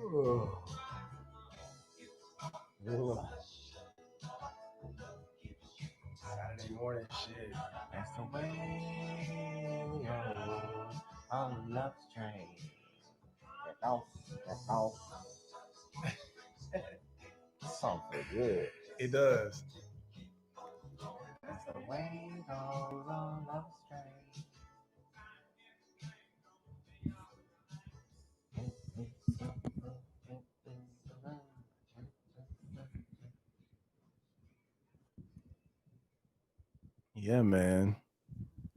Oh, ugh. Saturday morning shit. That's the way we roll on love train. Get off, get off. Song feel good. It does. That's the way it goes on love train. Yeah, man.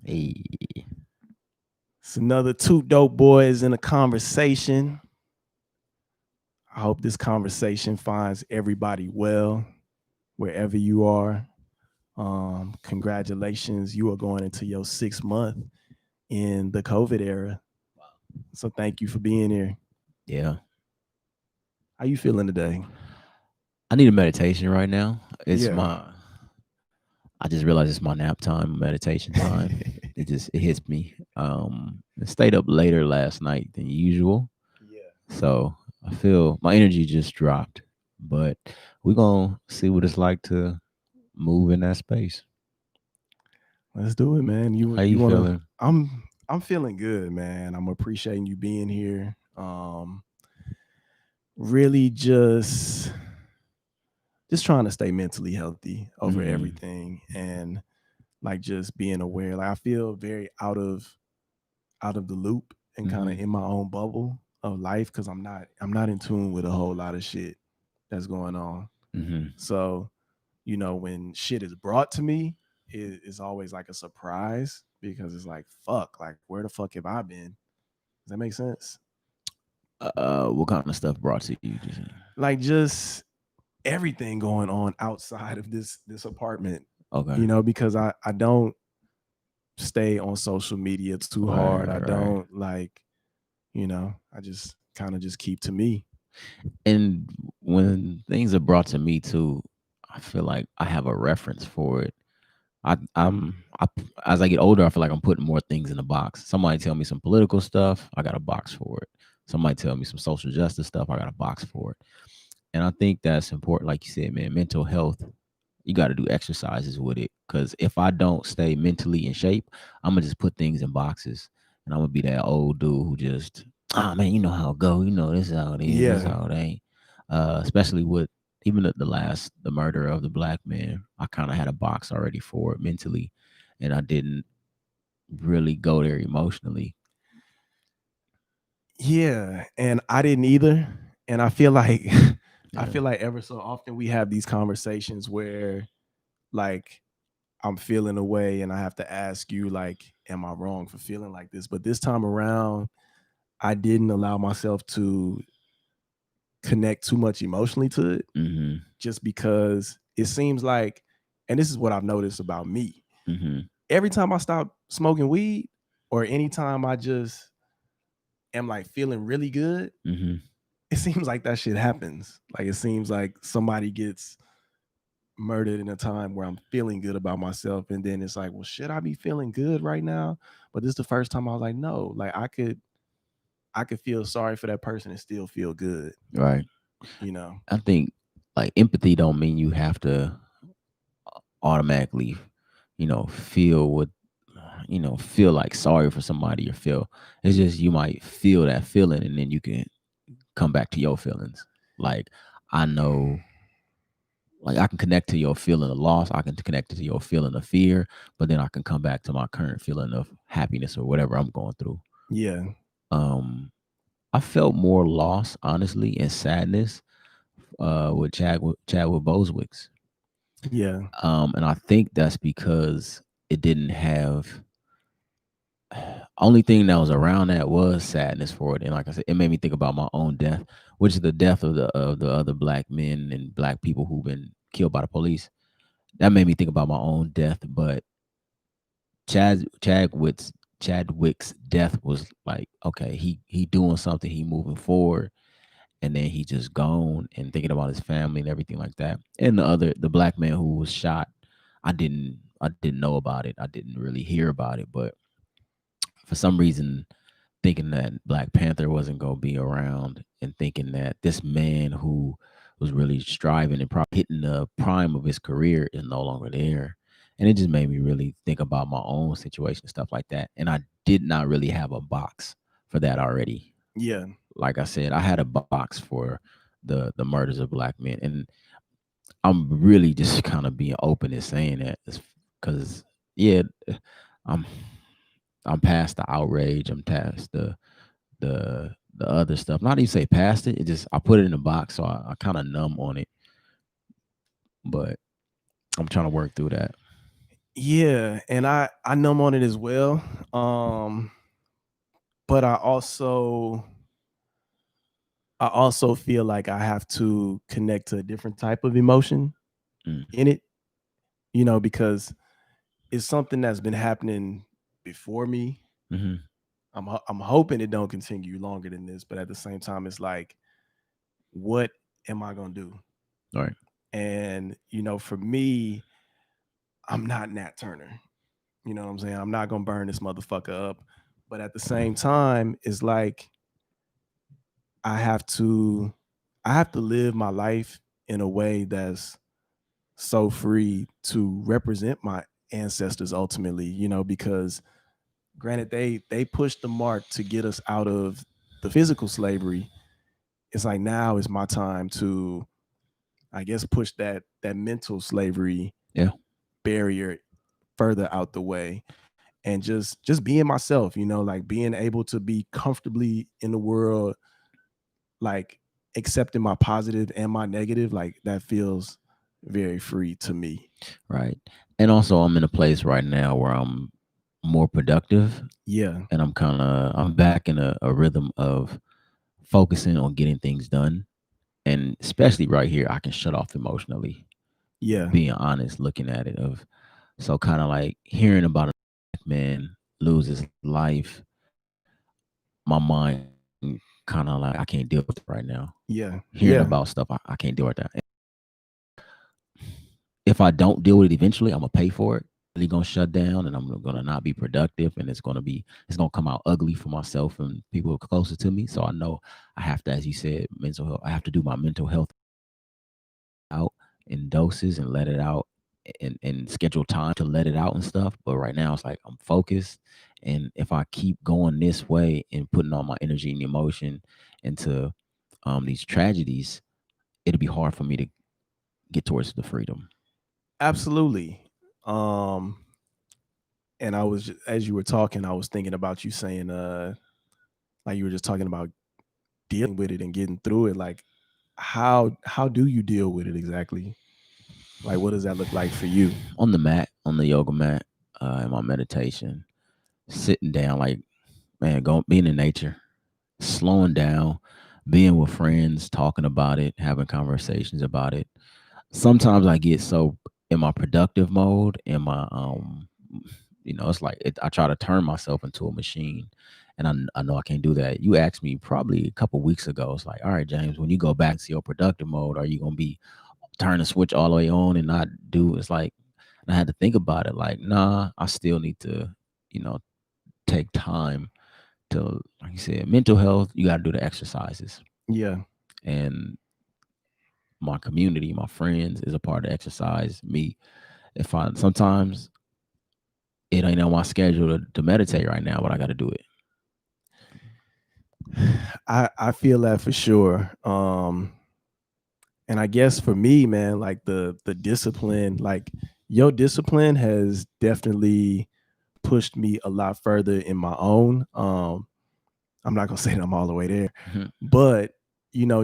Hey, It's another two dope boys in a conversation. I hope this conversation finds everybody well wherever you are. Congratulations, you are going into your 6th month in the COVID era. So thank you for being here. yeah. How you feeling today? I need a meditation right now. It's Yeah. my. I just realized it's my nap time, meditation time. It hits me. I stayed up later last night than usual, Yeah. so I feel my energy just dropped. But we're gonna see what it's like to move in that space. Let's do it, man. You How you you want to feeling? I'm feeling good, man. I'm appreciating you being here. Really just trying to stay mentally healthy over Mm, everything and like just being aware. Like I feel very out of the loop and kind of mm-hmm, in my own bubble of life cuz I'm not in tune with a whole lot of shit that's going on. mm-hmm. So, when shit is brought to me, it's always like a surprise because it's like, fuck, like where the fuck have I been? Does that make sense? What kind of stuff brought to you? Just, Like just everything going on outside of this apartment, okay, because I don't stay on social media too right, hard. I right, right. don't like, I just kind of just keep to me. And when things are brought to me too, I feel like I have a reference for it. As I get older, I feel like I'm putting more things in a box. Somebody tell me some political stuff, I got a box for it. Somebody tell me some social justice stuff, I got a box for it. And I think that's important. Like you said, man, mental health. You got to do exercises with it because if I don't stay mentally in shape, I'm gonna just put things in boxes, and I'm gonna be that old dude who just, ah, man, you know how it go. You know this is how it is. This is Yeah. how it ain't. Especially with even the murder of the black man. I kind of had a box already for it mentally, and I didn't really go there emotionally. Yeah, and I didn't either. And I feel like I Yeah. feel like ever so often we have these conversations where like I'm feeling a way and I have to ask you like, am I wrong for feeling like this? But this time around, I didn't allow myself to connect too much emotionally to it Mm-hmm. just because it seems like, and this is what I've noticed about me. Mm-hmm. Every time I stop smoking weed or anytime I just am like feeling really good, Mm-hmm. it seems like that shit happens. Like it seems like somebody gets murdered in a time where I'm feeling good about myself. And then it's like, well, should I be feeling good right now? But this is the first time I was like, no, like I could feel sorry for that person and still feel good, Right. you know? I think like empathy don't mean you have to automatically, feel what, feel like sorry for somebody or feel. It's just you might feel that feeling and then you can come back to your feelings. Like I know, like I can connect to your feeling of loss. I can connect to your feeling of fear, but then I can come back to my current feeling of happiness or whatever I'm going through. Yeah. Um, I felt more loss, honestly, and sadness with Chadwick Bosewick's. Yeah. And I think that's because it didn't have only thing that was around that was sadness for it. And like I said, it made me think about my own death, which is the death of the other black men and black people who've been killed by the police. That made me think about my own death. But Chad Chadwick's Chadwick's death was like, okay, he doing something, he moving forward, and then he just gone and thinking about his family and everything like that. And the black man who was shot, I didn't know about it. I didn't really hear about it, but for some reason thinking that Black Panther wasn't gonna be around, and thinking that this man who was really striving and probably hitting the prime of his career is no longer there. And it just made me really think about my own situation and stuff like that. And I did not really have a box for that already. Yeah. Like I said, I had a box for the murders of black men, and I'm really just kind of being open and saying that because yeah, I'm I'm past the outrage. I'm past the other stuff. Not even say past it. It just I put it in a box, so I kind of numb on it. But I'm trying to work through that. Yeah, and I numb on it as well. But I also feel like I have to connect to a different type of emotion Mm, in it, because it's something that's been happening before me. mm-hmm. I'm hoping it don't continue longer than this, but at the same time, it's like, what am I gonna do? All right. And for me, I'm not Nat Turner. You know what I'm saying? I'm not gonna burn this motherfucker up. But at the same time, it's like I have to I have to live my life in a way that's so free to represent my ancestors ultimately, because granted they pushed the mark to get us out of the physical slavery. It's like now is my time to, I guess, push that mental slavery Yeah. barrier further out the way, and just being myself, like being able to be comfortably in the world, like accepting my positive and my negative, like that feels very free to me. Right. And also, I'm in a place right now where I'm more productive, Yeah. and I'm back in a rhythm of focusing on getting things done. And especially right here, I can shut off emotionally, Yeah. being honest, looking at it of so kind of like hearing about a black man lose his life, my mind kind of like I can't deal with it right now. Yeah. Hearing Yeah. about stuff, I can't deal with that. If I don't deal with it eventually, I'm gonna pay for it. Really gonna shut down, and I'm gonna not be productive, and it's gonna come out ugly for myself and people closer to me. So I know I have to, as you said, mental health. I have to do my mental health out in doses and let it out, and schedule time to let it out and stuff. But right now it's like I'm focused, and if I keep going this way and putting all my energy and emotion into these tragedies, it'll be hard for me to get towards the freedom. Absolutely. Um and as you were talking, I was thinking about you saying, like you were just talking about dealing with it and getting through it. Like, how do you deal with it exactly? Like, what does that look like for you? On the mat, on the yoga mat, in my meditation, sitting down, like man, going being in nature, slowing down, being with friends, talking about it, having conversations about it. Sometimes I get so in my productive mode, in my it's like I try to turn myself into a machine, and I know I can't do that. You asked me probably a couple weeks ago. It's like, all right, James, when you go back to your productive mode, are you gonna be turn the switch all the way on and not do? It's like I had to think about it. Like, nah, I still need to, you know, take time to, like you said, mental health. You got to do the exercises, Yeah. and my community, my friends, is a part of exercise. Me, if I sometimes it ain't on my schedule to meditate right now, but I got to do it. I feel that for sure. And I guess for me, man, like the discipline, like your discipline has definitely pushed me a lot further in my own. I'm not gonna say that I'm all the way there, Mhm. but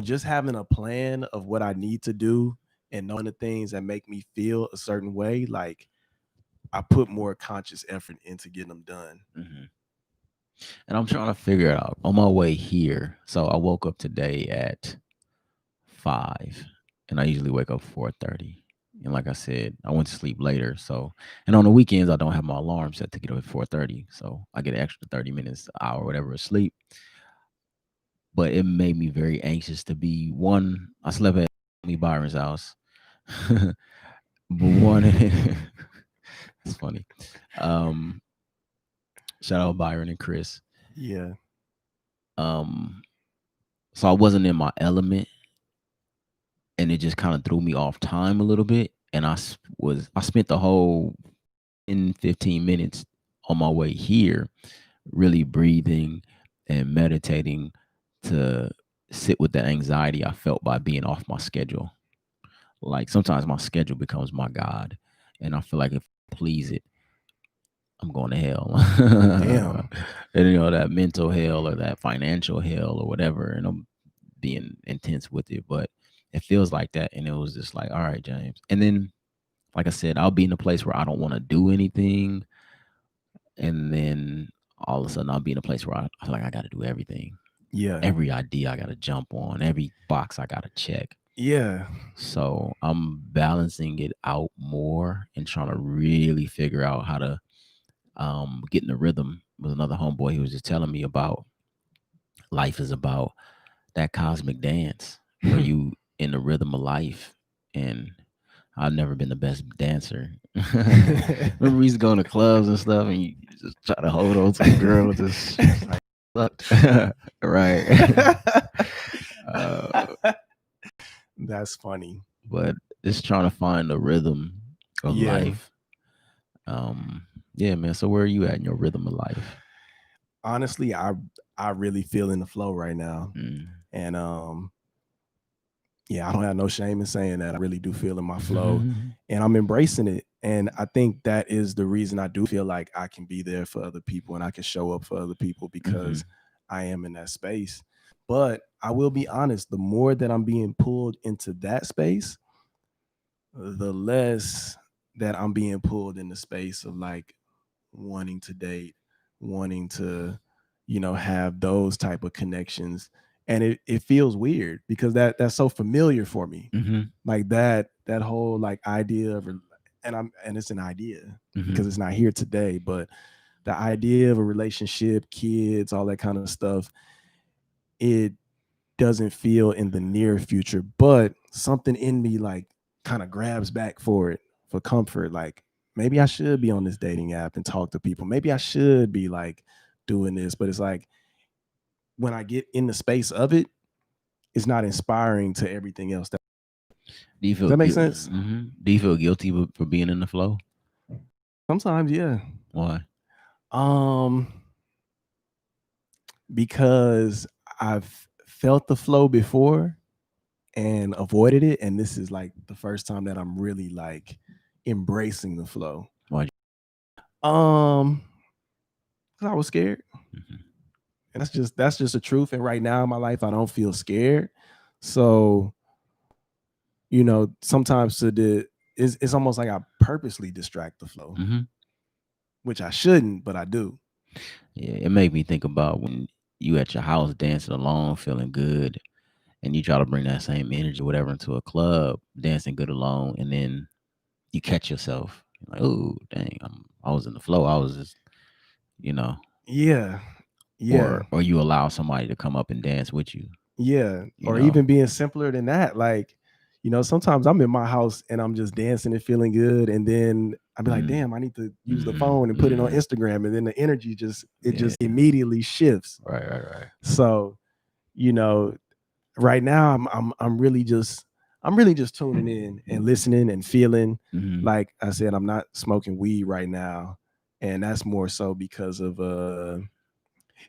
just having a plan of what I need to do and knowing the things that make me feel a certain way, like I put more conscious effort into getting them done. Mhm. And I'm trying to figure it out on my way here. So I woke up today at 5, and I usually wake up 4:30. And like I said, I went to sleep later. So, and on the weekends, I don't have my alarm set to get up at 4:30. So I get an extra 30 minutes, hour, whatever of sleep. But it made me very anxious to be one. I slept at me Byron's house, but one, it's funny. Um, Shout out Byron and Chris. Yeah. Um, so I wasn't in my element, and it just kind of threw me off time a little bit. And I spent the whole in 15 minutes on my way here, really breathing and meditating to sit with the anxiety I felt by being off my schedule. Like sometimes my schedule becomes my God, and I feel like if I please it, I'm going to hell. Damn. And that mental hell or that financial hell or whatever, and I'm being intense with it. But it feels like that. And it was just like, all right, James. And then, like I said, I'll be in a place where I don't want to do anything. And then all of a sudden I'll be in a place where I feel like I got to do everything. Yeah. Every idea I got to jump on, every box I got to check. Yeah. So I'm balancing it out more and trying to really figure out how to get in the rhythm. With another homeboy who was just telling me about life is about that cosmic dance where you in the rhythm of life. And I've never been the best dancer. Remember we used to go to clubs and stuff, and you just try to hold on to the girl with this like sucked. Right. uh, That's funny. but just trying to find the rhythm of Yeah. life. Yeah, man. So where are you at in your rhythm of life? Honestly, I really feel in the flow right now. Mm. And yeah, I don't have no shame in saying that. I really do feel in my flow and I'm embracing it. And I think that is the reason I do feel like I can be there for other people and I can show up for other people because I am in that space. But I will be honest, the more that I'm being pulled into that space, the less that I'm being pulled in the space of like wanting to date, wanting to, have those type of connections. And it feels weird because that's so familiar for me. Like that whole like idea of and it's an idea because it's not here today, but the idea of a relationship, kids, all that kind of stuff, it doesn't feel in the near future, but something in me like kind of grabs back for it for comfort. Like maybe I should be on this dating app and talk to people. Maybe I should be like doing this, but it's like when I get in the space of it, it's not inspiring to everything else. Do you Does feel that make guilty? sense? Do you feel guilty for being in the flow? Sometimes, yeah. Why? Um, because I've felt the flow before and avoided it, and this is like the first time that I'm really like embracing the flow. Why? Um, because I was scared, Mhm. and that's just the truth. And right now in my life, I don't feel scared. So sometimes it's almost like I purposely distract the flow, which I shouldn't, but I do. Yeah, it made me think about when you at your house dancing alone, feeling good, and you try to bring that same energy, whatever, into a club, dancing good alone, and then you catch yourself like, oh, dang, I was in the flow. I was just, you know, Yeah, yeah, or you allow somebody to come up and dance with you, yeah. you Or know. even being simpler than that, like sometimes I'm in my house and I'm just dancing and feeling good, and then I'd be like, Mm. damn, I need to use the Mhm. phone and put it on Mhm. Instagram, and then the energy Yeah. just immediately shifts. Right. Right. Right. So you know, right now I'm really just tuning in and listening and feeling. Like I said, I'm not smoking weed right now, and that's more so because of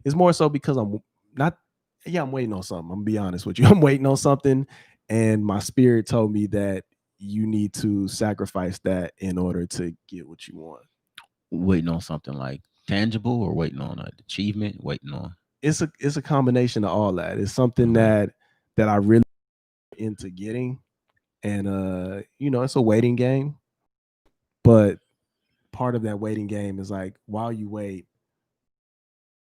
it's more so because I'm not yeah, I'm waiting on something. I'm gonna be honest with you. I'm waiting on something, and my spirit told me that you need to sacrifice that in order to get what you want. Waiting on something like tangible, or waiting on an achievement, waiting on. It's a combination of all that. It's something Okay. that I really into getting, and it's a waiting game, but part of that waiting game is like while you wait,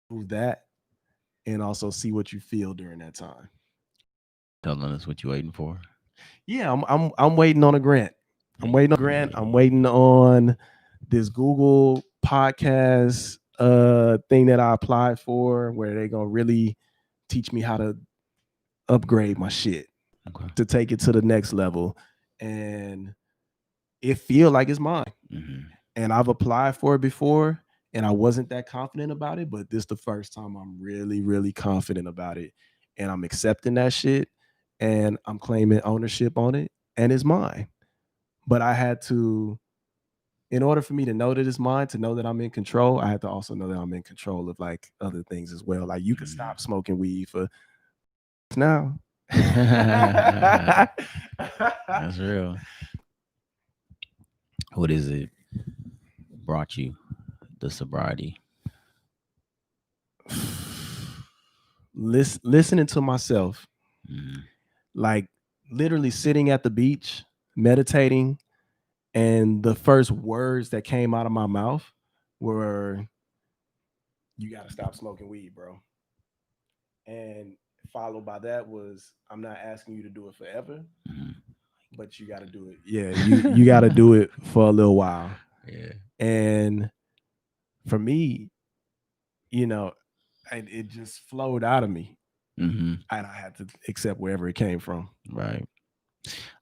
prove that, and also see what you feel during that time. Telling us what you waiting for. Yeah, I'm waiting on a grant. I'm waiting on a grant. I'm waiting on this Google podcast thing that I applied for, where they're gonna really teach me how to upgrade my shit Okay. to take it to the next level, and it feel like it's mine. Mm-hmm. And I've applied for it before, and I wasn't that confident about it, but this the first time I'm really, really confident about it. And I'm accepting that shit and I'm claiming ownership on it and it's mine. But I had to, in order for me to know that it's mine, to know that I'm in control, I had to also know that I'm in control of like other things as well. Like you could Mhm. stop smoking weed for now. That's real. What is it brought you the sobriety? Listening to myself, Mhm. like literally sitting at the beach, meditating, and the first words that came out of my mouth were, "You got to stop smoking weed, bro." And followed by that was, "I'm not asking you to do it forever, Mhm. but you got to do it. Yeah, you got to do it for a little while." Yeah. And for me, you know, and it just flowed out of me, Mhm. and I had to accept wherever it came from. Right.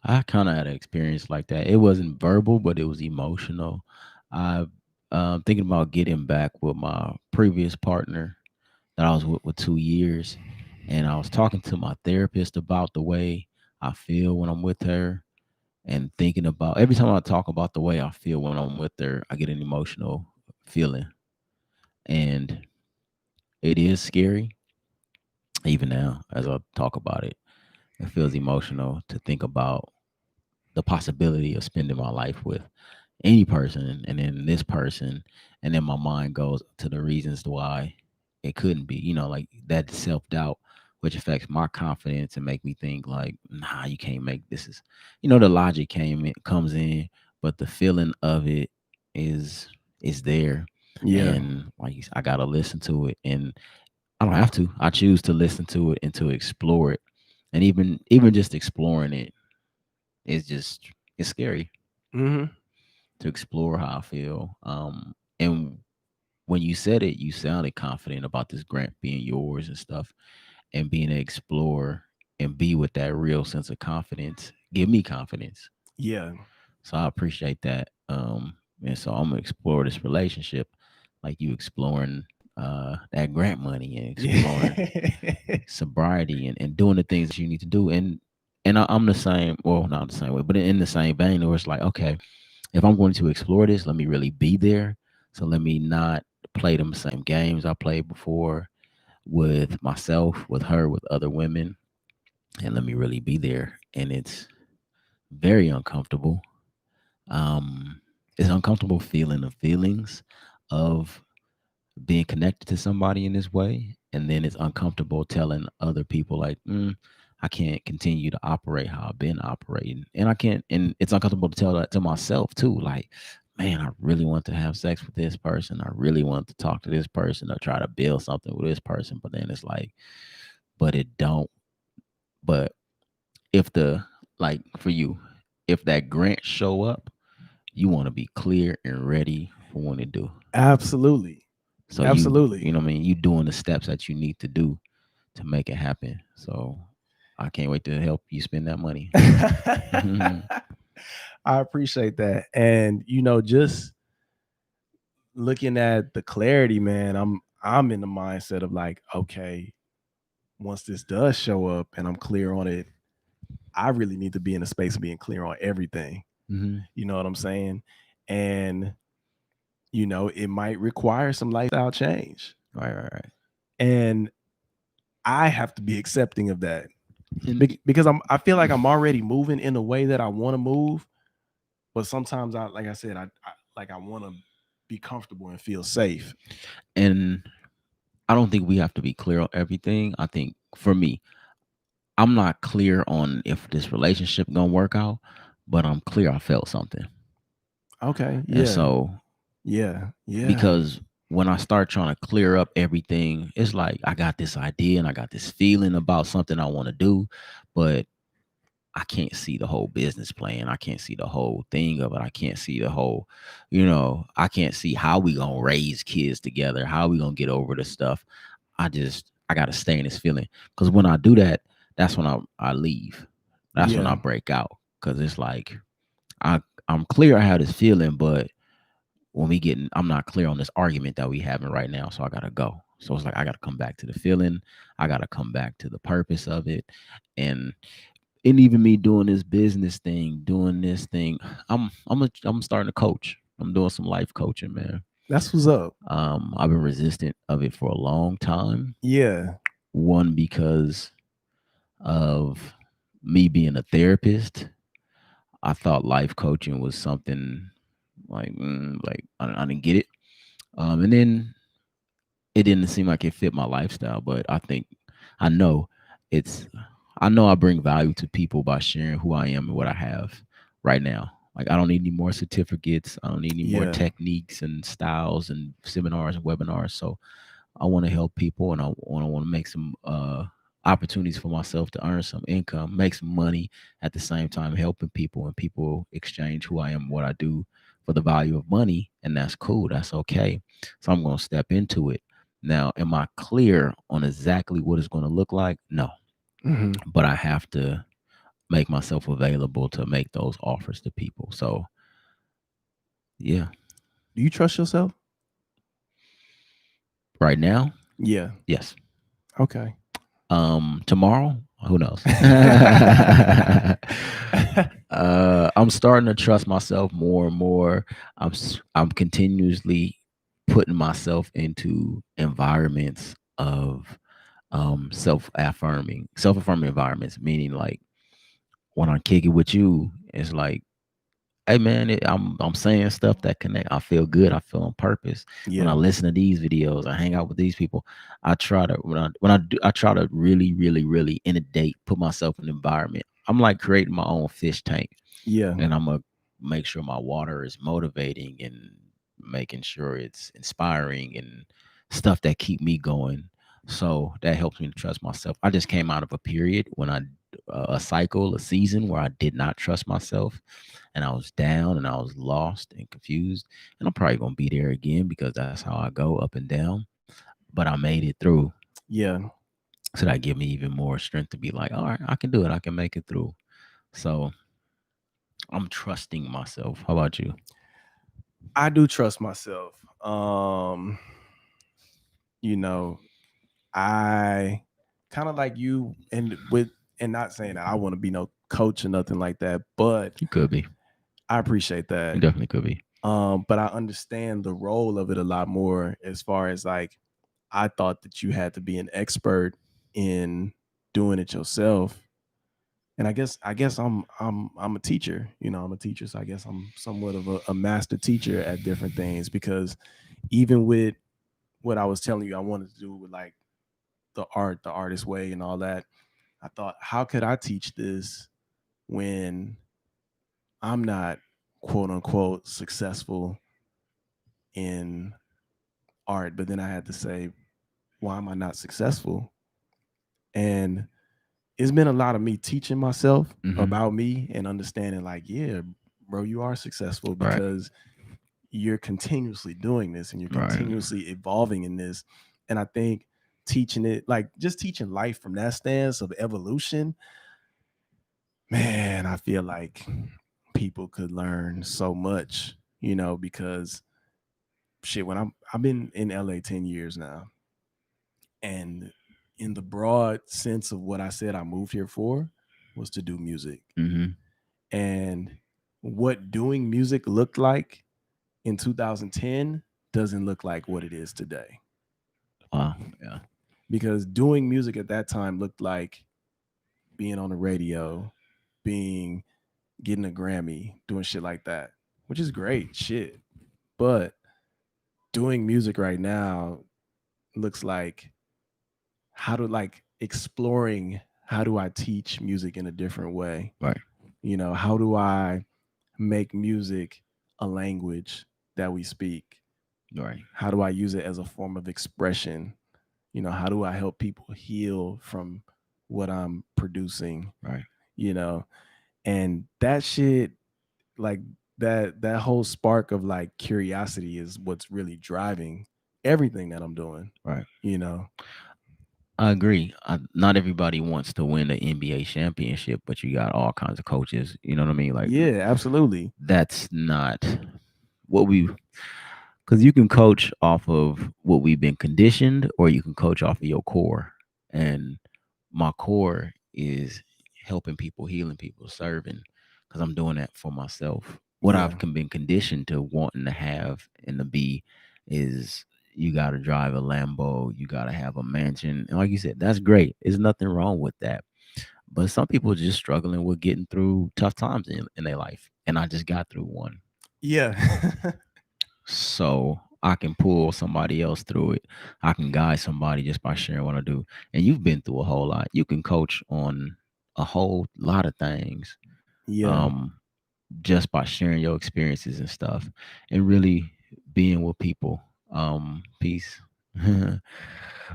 I kind of had an experience like that. It wasn't verbal, but it was emotional. I thinking about getting back with my previous partner that I was with 2 years, and I was talking to my therapist about the way I feel when I'm with her, and thinking about every time I talk about the way I feel when I'm with her, I get an emotional feeling, and it is scary even now as I talk about it. It feels emotional to think about the possibility of spending my life with any person and then this person, and then my mind goes to the reasons why it couldn't be, like that self-doubt, which affects my confidence and make me think like, nah, you can't make this. Is the logic comes in, but the feeling of it is there. Yeah. And like I gotta listen to it, and I don't have to. I choose to listen to it and to explore it. And even just exploring it is just it's scary Hmm. to explore how I feel. And when you said it, you sounded confident about this grant being yours and stuff, and being an explorer and be with that real sense of confidence. Give me confidence. Yeah. So I appreciate that. And so I'm gonna explore this relationship, like you exploring that grant money and exploring Yeah. sobriety and doing the things that you need to do. And I'm the same. Well, not the same way, but in the same vein, where it's like, okay, if I'm going to explore this, let me really be there. So let me not play them same games I played before with myself, with her, with other women, and let me really be there. And it's very uncomfortable. It's uncomfortable feeling the feelings of being connected to somebody in this way, and then it's uncomfortable telling other people like, I can't continue to operate how I've been operating, and I can't. And it's uncomfortable to tell that to myself too. Like, man, I really want to have sex with this person. I really want to talk to this person or try to build something with this person. But then it's like, but it don't. But if the like for you, if that grant show up, you want to be clear and ready for when it do. Absolutely. So you Absolutely. know what I mean, you doing the steps that you need to do to make it happen. So I can't wait to help you spend that money. I appreciate that. And just looking at the clarity, man, I'm in the mindset of like, okay, once this does show up and I'm clear on it, I really need to be in a space of being clear on everything. Hmm. You know what I'm saying? And it might require some lifestyle change. Right, right, right. And I have to be accepting of that. And Because I feel like I'm already moving in a way that I want to move, but sometimes I like I said, I want to be comfortable and feel safe. and I don't think we have to be clear on everything. I think for me, I'm not clear on if this relationship gonna work out, but I'm clear I felt something. Okay. And Yeah. so Yeah. Yeah. because when I start trying to clear up everything, it's like I got this idea and I got this feeling about something I want to do, but I can't see the whole business plan. I can't see the whole thing of it. I can't see the whole, I can't see how we gonna raise kids together, how we gonna get over this stuff. I gotta stay in this feeling. Cause when I do that, that's when I leave. That's when I Yeah. break out. Cause it's like I I'm clear I have this feeling, but when we getting, I'm not clear on this argument that we having right now, so I gotta go. So it's like I gotta come back to the feeling. I gotta come back to the purpose of it, and even me doing this business thing, doing this thing, I'm starting to coach. I'm doing some life coaching, man. That's what's up. I've been resistant of it for a long time. Yeah. One, because of me being a therapist, I thought life coaching was something like I didn't get it. And then it didn't seem like it fit my lifestyle. But I know it's I know I bring value to people by sharing who I am and what I have right now. Like I don't need any more certificates. I don't need any more Yeah. techniques and styles and seminars and webinars. So I want to help people, and I want to make some opportunities for myself to earn some income, make some money at the same time helping people, and people exchange who I am, what I do for the value of money, and that's cool. That's okay. So I'm going to step into it. Now, am I clear on exactly what it's going to look like? No, Hmm. but I have to make myself available to make those offers to people. So, yeah, Do you trust yourself? right now, Yeah. yes. Okay. Tomorrow, who knows? I'm starting to trust myself more and more. I'm continuously putting myself into environments of self affirming environments, meaning like when I kick it with you, it's like, hey man, I'm saying stuff that connect. I feel good. I feel on purpose. When I Yeah. listen to these videos, I hang out with these people. I try to I try to really, really, really inundate, put myself in the environment. I'm like creating my own fish tank, Yeah. and I'm gonna make sure my water is motivating and making sure it's inspiring and stuff that keep me going. So that helps me to trust myself. I just came out of a period when a cycle, a season where I did not trust myself, and I was down and I was lost and confused. And I'm probably gonna be there again because that's how I go up and down. But I made it through. Yeah. So that give me even more strength to be like, all right, I can do it. I can make it through. So I'm trusting myself. How about you? I do trust myself. You know, I kind of like you, and not saying that I want to be no coach or nothing like that, but You could be. I appreciate You that. definitely could be. But I understand the role of it a lot more as far as like I thought that you had to be an expert in doing it yourself. And I guess I'm a teacher, I'm a teacher. So I guess I'm somewhat of a master teacher at different things because even with what I was telling you I wanted to do with like the artist way and all that, I thought, how could I teach this when I'm not quote unquote successful in art? But then I had to say, why am I not successful? And it's been a lot of me teaching myself Hmm. about me and understanding, like, yeah, bro, you are successful Right. because you're continuously doing this and you're Right. continuously evolving in this. And I think teaching it, like just teaching life from that stance of evolution, man, I feel like people could learn so much, because shit, I've been in LA 10 years now. And in the broad sense of what I said I moved here for was to do music. Hmm. And what doing music looked like in 2010 doesn't look like what it is today. Wow. Yeah. Because doing music at that time looked like being on the radio, being getting a Grammy, doing shit like that, which is great shit. But doing music right now looks like exploring how do I teach music in a different way? Right. How do I make music a language that we speak? Right. How do I use it as a form of expression? How do I help people heal from what I'm producing? Right. You know, and that shit, like that whole spark of like curiosity is what's really driving everything that I'm doing. Right. You know, I agree. Not everybody wants to win the NBA championship, but you got all kinds of coaches. You know what I mean? Like yeah, absolutely. that's not what we, because you can coach off of what we've been conditioned, or you can coach off of your core. And my core is helping people, healing people, serving, because I'm doing that for myself. What Yeah. I've been conditioned to wanting to have and to be is, you got to drive a Lambo, you got to have a mansion. And like you said, that's great. There's nothing wrong with that. But some people are just struggling with getting through tough times in their life. And I just got through one. Yeah. So I can pull somebody else through it. I can guide somebody just by sharing what I do. And you've been through a whole lot. You can coach on a whole lot of things, Yeah. um, just by sharing your experiences and stuff, and really being with people. Peace.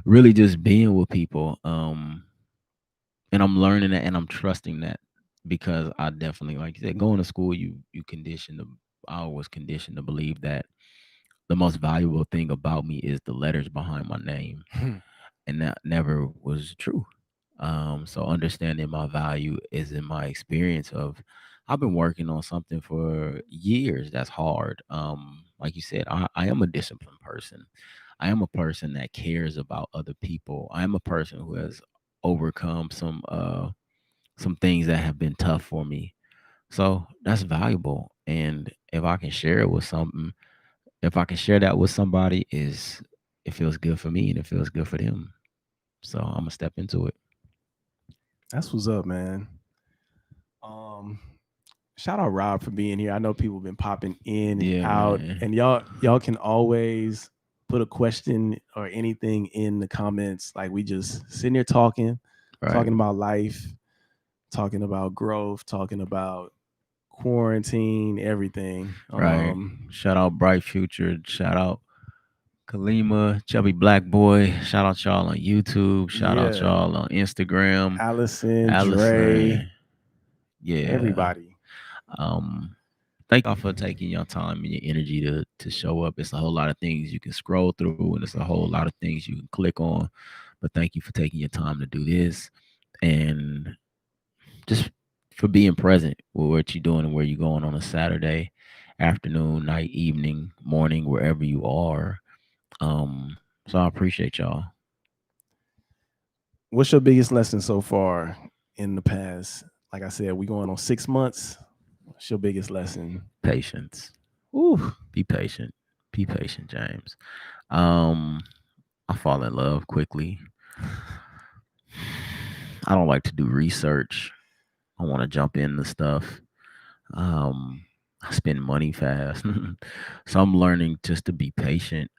Really just being with people. And I'm learning that, and I'm trusting that, because I definitely, like you said, going to school, you conditioned to, I was conditioned to believe that the most valuable thing about me is the letters behind my name, and that never was true. So understanding my value is in my experience of, I've been working on something for years that's hard. Like you said, I am a disciplined person. I am a person that cares about other people. I am a person who has overcome some things that have been tough for me. So that's valuable. And if I can share it with something, if I can share that with somebody, is, it feels good for me and it feels good for them. So I'm gonna step into it. That's what's up, man. Um, Shout out Rob for being here. I know people have been popping in and Yeah, out, man. and y'all can always put a question or anything in the comments. Like we just sitting here talking, Right, talking about life, talking about growth, talking about quarantine, everything. right. Shout out Bright Future. Shout out Kalima, Chubby Black Boy. Shout out y'all on YouTube. Shout out Yeah, y'all on Instagram. Allison, Dre, Allison. Yeah. everybody. Um, Thank y'all for taking your time and your energy to show up. It's a whole lot of things you can scroll through, and it's a whole lot of things you can click on. But thank you for taking your time to do this, and just for being present with what you're doing and where you're going on a Saturday afternoon, night, evening, morning, wherever you are. So I appreciate y'all. What's your biggest lesson so far in the past? Like I said, we going on 6 months. What's your biggest lesson? Patience. Ooh, be patient. Be patient, James. Um, I fall in love quickly. I don't like to do research. I want to jump into stuff. Um, I spend money fast. So I'm learning just to be patient.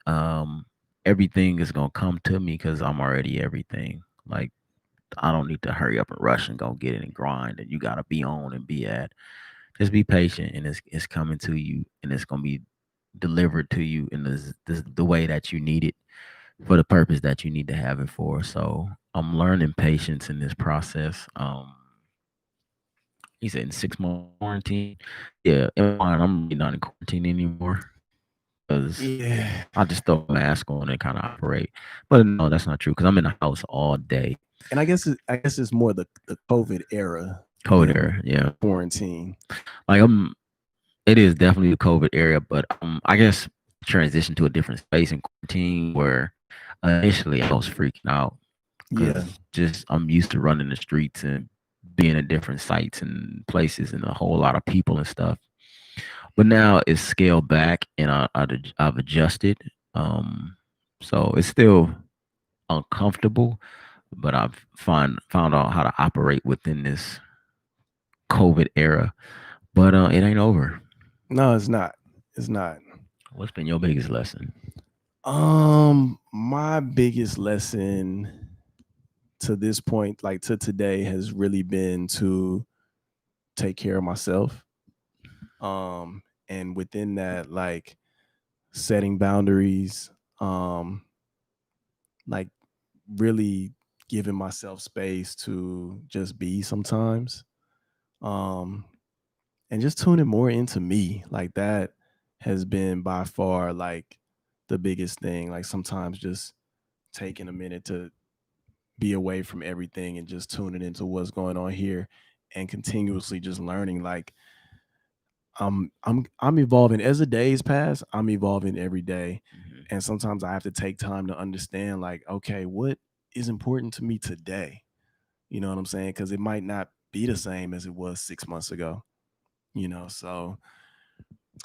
Everything is gonna come to me because I'm already everything. Like, I don't need to hurry up and rush and go get it and grind. And you gotta be on and be at. Just be patient, and it's coming to you, and it's gonna be delivered to you in the way that you need it, for the purpose that you need to have it for. So I'm learning patience in this process. He said in 6 months quarantine. Yeah, in mine, I'm really not in quarantine anymore, because Yeah. I just throw a mask on and kind of operate. But no, that's not true, because I'm in the house all day. And I guess it's more the COVID era COVID than era, yeah. quarantine. Like, it is definitely the COVID era, but I guess transition to a different space in quarantine, where initially I was freaking out, Yeah. because just I'm used to running the streets and being at different sites and places and a whole lot of people and stuff. But now it's scaled back, and I've adjusted. Um, so it's still uncomfortable, but I've found out how to operate within this COVID era. But it ain't over. No, it's not. It's not. What's been your biggest lesson? My biggest lesson to this point, like to today, has really been to take care of myself. And within that, like setting boundaries, um, like really giving myself space to just be sometimes. Um, and just tuning more into me. Like that has been by far like the biggest thing. Like sometimes just taking a minute to be away from everything and just tuning into what's going on here and continuously just learning. Like I'm evolving as the days pass. I'm evolving every day, Mhm. and sometimes I have to take time to understand, like, okay, what is important to me today? You know what I'm saying? Because it might not be the same as it was 6 months ago. So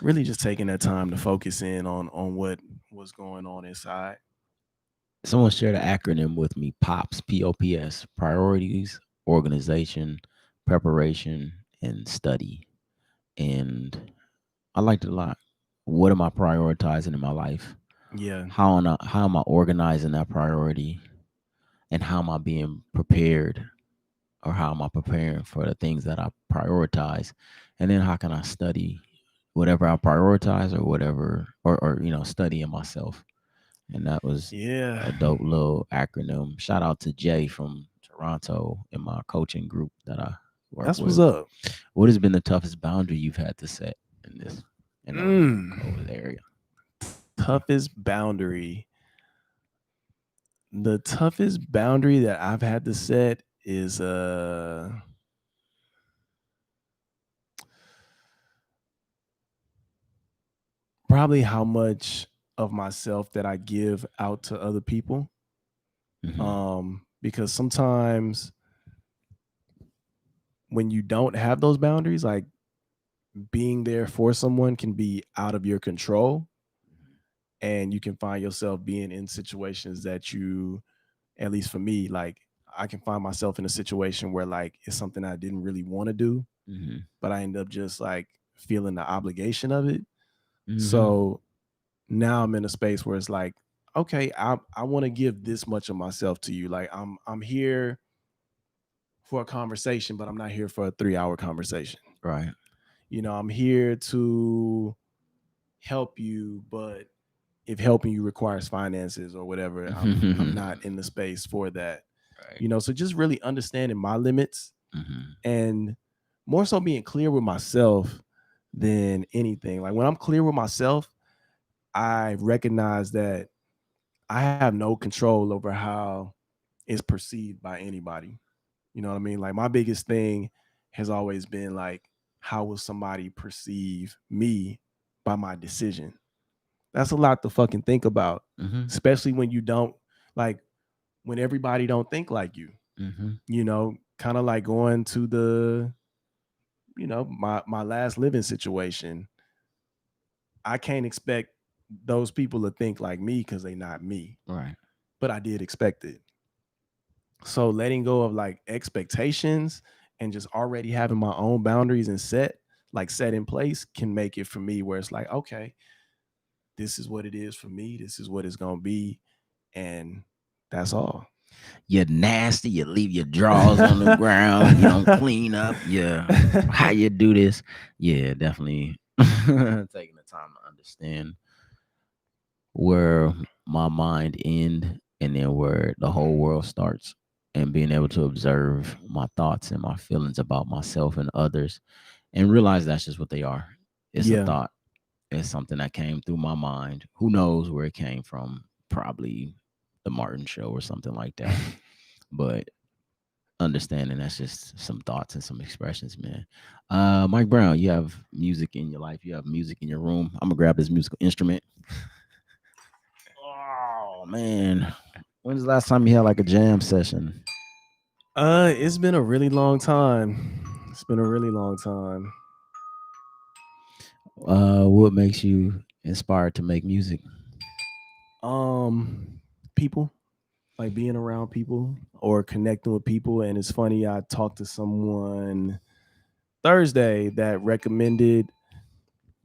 really just taking that time to focus in on what's going on inside. Someone shared an acronym with me: POPS, POPS, priorities, organization, preparation, and study. And I liked it a lot. What am I prioritizing in my life? Yeah, How am I organizing that priority? And how am I being prepared, or how am I preparing for the things that I prioritize? And then how can I study whatever I prioritize, or whatever, or study in myself. And that was yeah. a dope little acronym. Shout out to Jay from Toronto in my coaching group that I work That's what's with. up. What has been the toughest boundary you've had to set in those Mm, those area? toughest boundary. The toughest boundary that I've had to set is probably how much of myself that I give out to other people. Hmm. Because sometimes when you don't have those boundaries, like being there for someone can be out of your control, and you can find yourself being in situations that you, at least for me, like I can find myself in a situation where like it's something I didn't really want to do, Hmm. but I end up just like feeling the obligation of it. Hmm. So now I'm in a space where it's like, okay, I want to give this much of myself to you. Like I'm here for a conversation, but I'm not here for a 3 hour conversation. Right. I'm here to help you, but if helping you requires finances or whatever, I'm not in the space for that. Right. So just really understanding my limits, Hmm. and more so being clear with myself than anything. Like when I'm clear with myself, I recognize that I have no control over how it's perceived by anybody. You know what I mean? Like my biggest thing has always been like, how will somebody perceive me by my decision? That's a lot to fucking think about, Hmm. especially when you don't, like, when everybody don't think like you. Hmm. Kind of like going to the, my last living situation. I can't expect those people to think like me because they not me, Right. but I did expect it. So letting go of like expectations and just already having my own boundaries and set in place can make it for me where it's like, okay, this is what it is for me. This is what it's gonna be, and that's all. You're nasty. You leave your drawers on the ground. You don't clean up. Yeah. How you do this? Yeah, definitely taking the time to understand where my mind end, and then where the whole world starts, and being able to observe my thoughts and my feelings about myself and others, and realize that's just what they are. It's a Yeah, thought. It's something that came through my mind. Who knows where it came from? Probably the Martin show or something like that. But understanding that's just some thoughts and some expressions, man. Mike Brown, you have music in your life. You have music in your room. I'm gonna grab this musical instrument. Oh man, when's the last time you had like a jam session? it's been a really long time. It's been a really long time. What makes you inspired to make music? People, like being around people or connecting with people. And it's funny, I talked to someone Thursday that recommended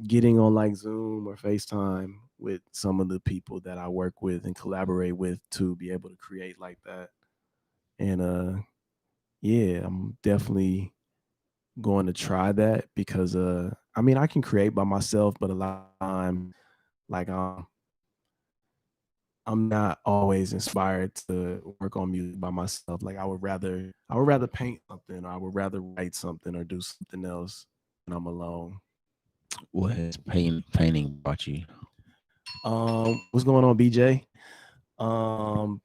getting on like Zoom or FaceTime with some of the people that I work with and collaborate with to be able to create like that. And yeah, I'm definitely going to try that because I mean I can create by myself, but a lot of times like I'm not always inspired to work on music by myself. Like I would rather paint something, or I would rather write something or do something else when I'm alone. What has painting brought you? What's going on, BJ?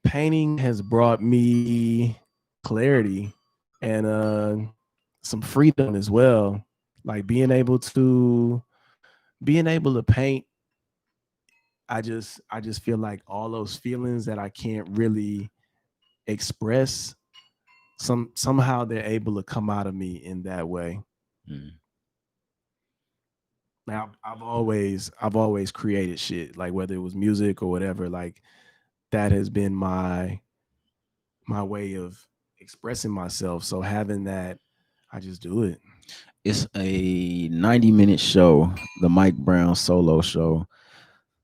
Painting has brought me clarity and some freedom as well. Like being able to paint, I just feel like all those feelings that I can't really express, somehow they're able to come out of me in that way. Mm. Now I've always created shit, like whether it was music or whatever, like that has been my way of expressing myself. So having that, I just do it. It's a 90-minute show, the Mike Brown solo show.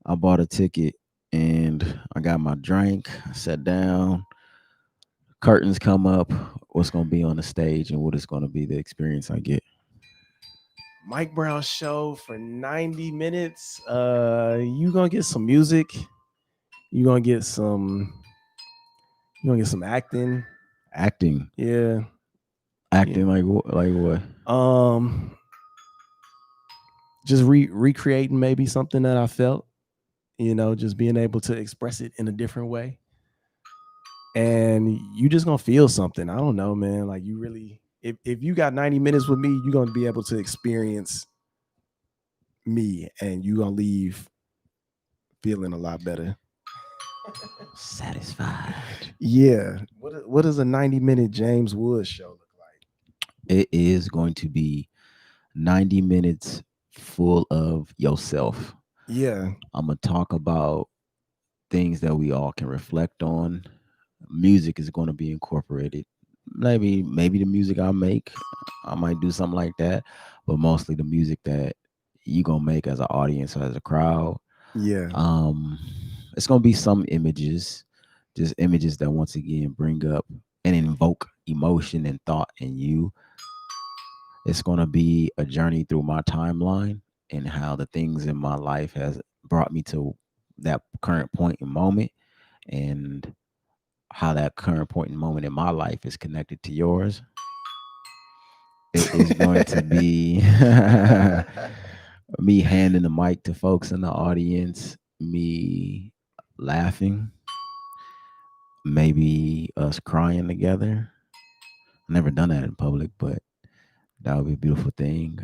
I bought a ticket and I got my drink. I sat down. Curtains come up. What's gonna be on the stage and what is gonna be the experience I get? Mike Brown show for 90 minutes. You gonna get some music. You gonna get some. You gonna get some acting. Acting, Yeah. Yeah. acting like what? Um. Just recreating maybe something that I felt. Just being able to express it in a different way, and you just gonna feel something. I don't know, man. Like you really, if you got 90 minutes with me, you're gonna be able to experience me, and you gonna leave feeling a lot better. Satisfied. Yeah. What does a 90-minute James Woods show look like? It is going to be 90 minutes full of yourself. Yeah. I'm gonna talk about things that we all can reflect on. Music is going to be incorporated. Maybe the music I make, I might do something like that, but mostly the music that you gonna make as an audience or as a crowd. Yeah. Um, it's gonna be some images, just images that once again bring up and invoke emotion and thought in you. It's gonna be a journey through my timeline and how the things in my life has brought me to that current point and moment, and how that current point and moment in my life is connected to yours. It is going to be me handing the mic to folks in the audience, me laughing, maybe us crying together. I've never done that in public, but that would be a beautiful thing.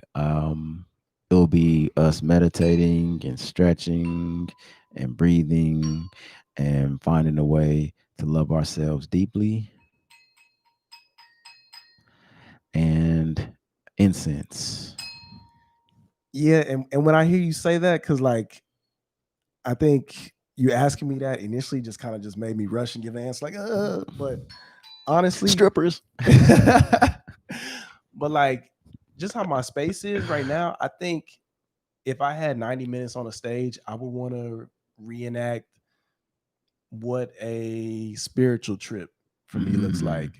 It'll be us meditating and stretching and breathing and finding a way to love ourselves deeply, and incense. Yeah, and when I hear you say that, because like I think you asking me that initially just kind of just made me rush and give an answer like, but honestly, Strippers. but like just how my space is right now, I think if I had 90 minutes on a stage, I would want to reenact what a spiritual trip for me looks Mm, like.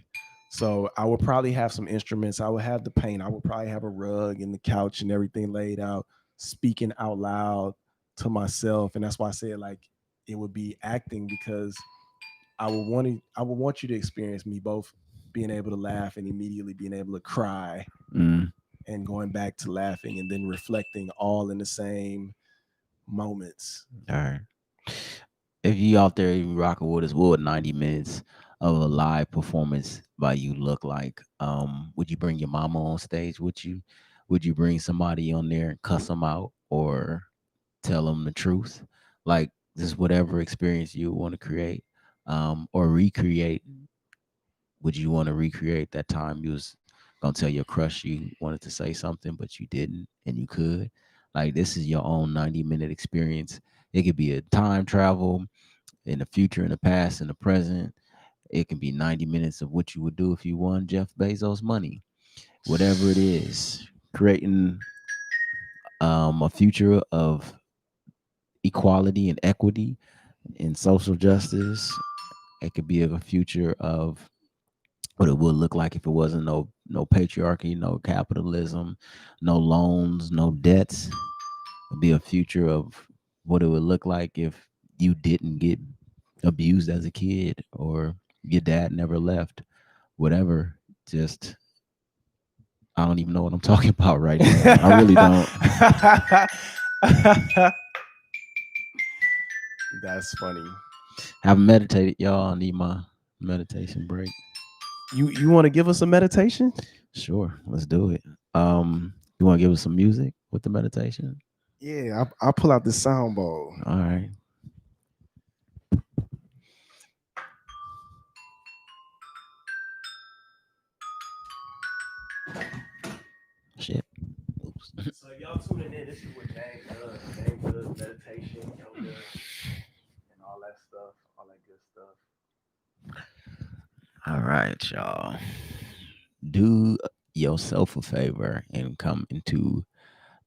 So I would probably have some instruments. I would have the paint. I would probably have a rug and the couch and everything laid out, speaking out loud to myself. And that's why I said like it would be acting, because I would want you to experience me both being able to laugh and immediately being able to cry, mm, and going back to laughing and then reflecting all in the same moments. all right. If you out there even rocking with us, what would 90 minutes of a live performance by you look like? Would you bring your mama on stage with you? Would you bring somebody on there and cuss them out or tell them the truth? Like just whatever experience you want to create, or recreate. Would you want to recreate that time you was gonna tell your crush you wanted to say something but you didn't and you could? Like this is your own 90-minute experience. It could be a time travel in the future, in the past, in the present. It can be 90 minutes of what you would do if you won Jeff Bezos' money. Whatever it is, creating a future of equality and equity and social justice. It could be a future of what it would look like if it wasn't no patriarchy, no capitalism, no loans, no debts. It'd be a future of what it would look like if you didn't get abused as a kid or your dad never left. Whatever. Just I don't even know what I'm talking about right now. I really don't. That's funny. Haven't meditated, y'all. I need my meditation break. You want to give us a meditation? Sure, let's do it. Um, You want to give us some music with the meditation? Yeah, I'll pull out the sound bowl. All right. Shit. Oops. So y'all tuning in. This is what James does. James does meditation, yoga, and all that stuff, all that good stuff. All right, y'all. Do yourself a favor and come into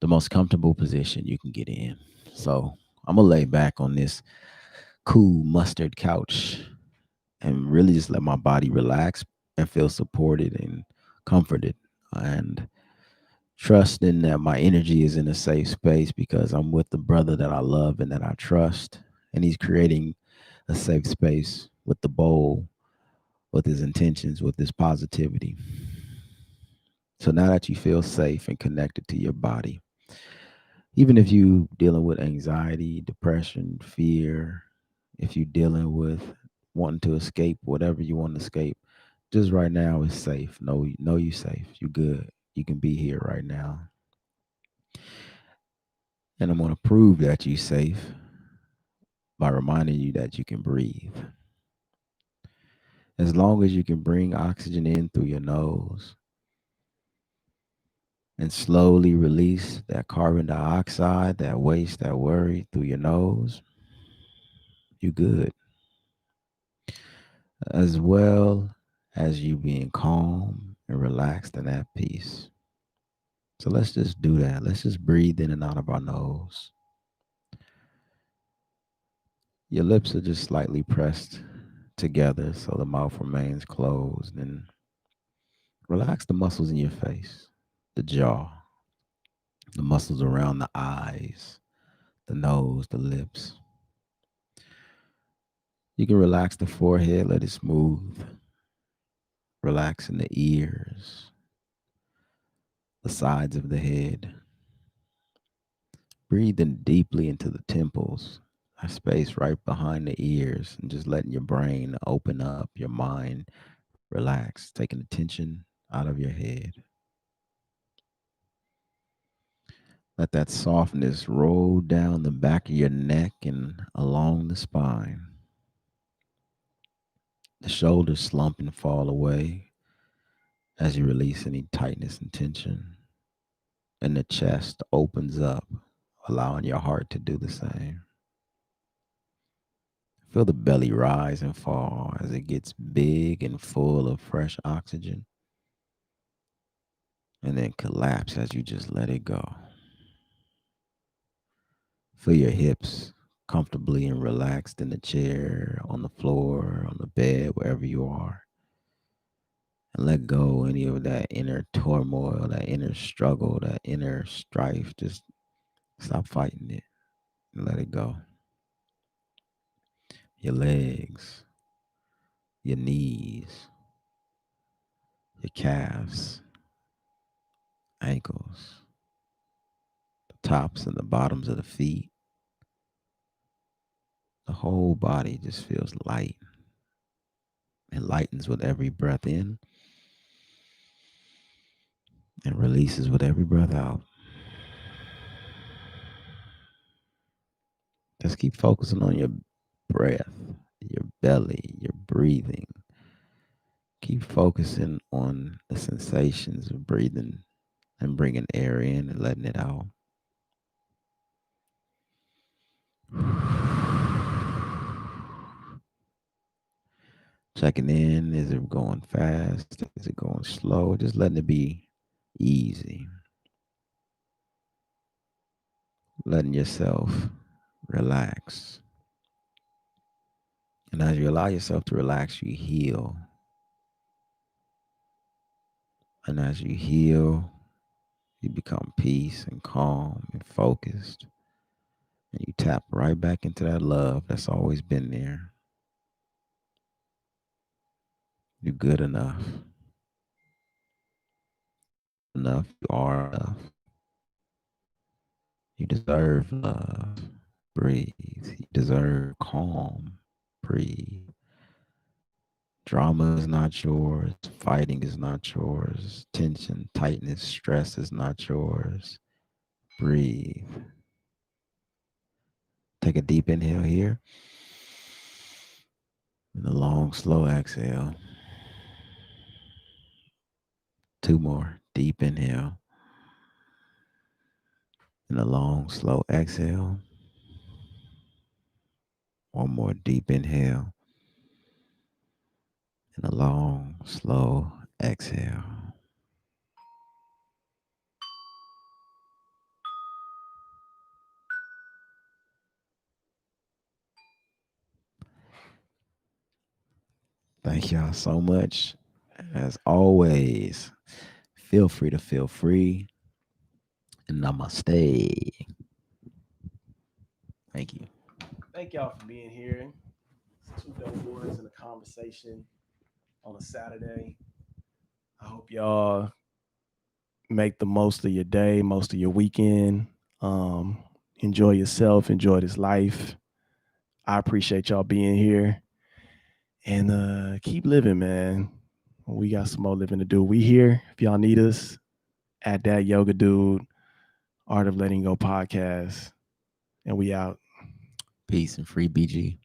the most comfortable position you can get in. So I'm gonna lay back on this cool mustard couch and really just let my body relax and feel supported and comforted, and trusting that my energy is in a safe space because I'm with the brother that I love and that I trust, and he's creating a safe space with the bowl, with his intentions, with his positivity. So now that you feel safe and connected to your body, even if you dealing with anxiety, depression, fear, if you're dealing with wanting to escape whatever you want to escape, just right now is safe. Know you safe. You good. You can be here right now. And I'm gonna prove that you safe by reminding you that you can breathe. As long as you can bring oxygen in through your nose and slowly release that carbon dioxide, that waste, that worry through your nose, you good. As well as you being calm and relaxed and at peace. So let's just do that. Let's just breathe in and out of our nose. Your lips are just slightly pressed together so the mouth remains closed, and relax the muscles in your face, the jaw, the muscles around the eyes, the nose, the lips. You can relax the forehead, let it smooth. Relax in the ears, the sides of the head. Breathing deeply into the temples, a space right behind the ears, and just letting your brain open up, your mind relax, taking the tension out of your head. Let that softness roll down the back of your neck and along the spine. The shoulders slump and fall away as you release any tightness and tension. And the chest opens up, allowing your heart to do the same. Feel the belly rise and fall as it gets big and full of fresh oxygen, and then collapse as you just let it go. Feel your hips comfortably and relaxed in the chair, on the floor, on the bed, wherever you are. And let go any of that inner turmoil, that inner struggle, that inner strife. Just stop fighting it and let it go. Your legs, your knees, your calves, ankles, the tops and the bottoms of the feet. The whole body just feels light. It lightens with every breath in and releases with every breath out. Just keep focusing on your breath, your belly, your breathing. Keep focusing on the sensations of breathing and bringing air in and letting it out. Checking in. Is it going fast? Is it going slow? Just letting it be easy. Letting yourself relax. And as you allow yourself to relax, you heal. And as you heal, you become peace and calm and focused. And you tap right back into that love that's always been there. You're good enough. You're good enough. You are enough. You deserve love. Breathe. You deserve calm. Breathe. Drama is not yours. Fighting is not yours. Tension, tightness, stress is not yours. Breathe. Take a deep inhale here and a long, slow exhale. Two more. Deep inhale and a long, slow exhale. One more deep inhale and a long, slow exhale. Thank y'all so much. As always, feel free to feel free. And namaste. Thank you. Thank y'all for being here. It's two dope boys in a conversation on a Saturday. I hope y'all make the most of your day, most of your weekend. Um, Enjoy yourself, enjoy this life. I appreciate y'all being here. And keep living, man. We got some more living to do. We here. If y'all need us, at that yoga dude, Art of Letting Go podcast. And we out. Peace and free BG.